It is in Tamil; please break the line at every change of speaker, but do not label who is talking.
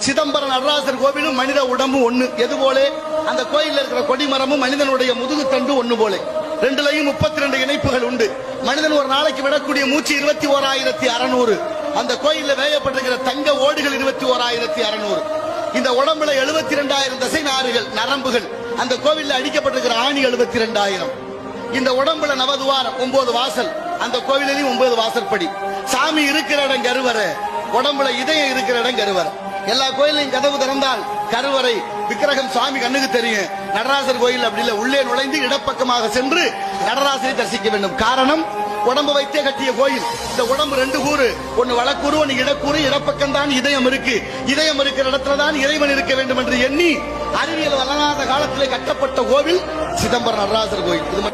சிதம்பரம் நடராசர் கோவிலும் மனித உடம்பு ஒண்ணு. எது போல அந்த கோயிலில் இருக்கிற கொடிமரமும் மனிதனுடைய முதுகு தண்டு ஒண்ணு போல. ரெண்டுலையும் 32 இணைப்புகள் உண்டு. மனிதன் ஒரு நாளைக்கு விடக்கூடிய மூச்சு 21,600. அந்த கோயில்ல வேயப்பட்டிருக்கிற தங்க ஓடுகள் 21,600. இந்த உடம்புல 72,000 தசை நாறுகள் நரம்புகள். அந்த கோவில்ல அடிக்கப்பட்டிருக்கிற ஆணி 72,000. இந்த உடம்புல நவதுவாரம் 9 வாசல். அந்த கோவிலையும் 9 வாசற்படி. சாமி இருக்கிற இடம் கருவறை, உடம்புல இதயம் இருக்கிற இடம் கருவறை. எல்லா கோயிலையும் கதவு திறந்தால் கருவறை விக்கிரகம் சுவாமி கண்ணுக்கு தெரியும். நடராசர் கோயில் அப்படி இல்ல, உள்ளே நுழைந்து இடப்பக்கமாக சென்று நடராசரை தரிசிக்க வேண்டும். காரணம், உடம்பு வைத்தே கட்டிய கோயில். இந்த உடம்பு 2 கூறு, ஒன்னு வலக்கூறு ஒன்னு இடக்கூறு. இடப்பக்கம் தான் இதயம் இருக்கு. இதயம் இருக்கிற இடத்துல தான் இறைவன் இருக்க வேண்டும் என்று எண்ணி அறிவியல் வளராத காலத்திலே கட்டப்பட்ட கோவில் சிதம்பரம் நடராசர் கோயில். இது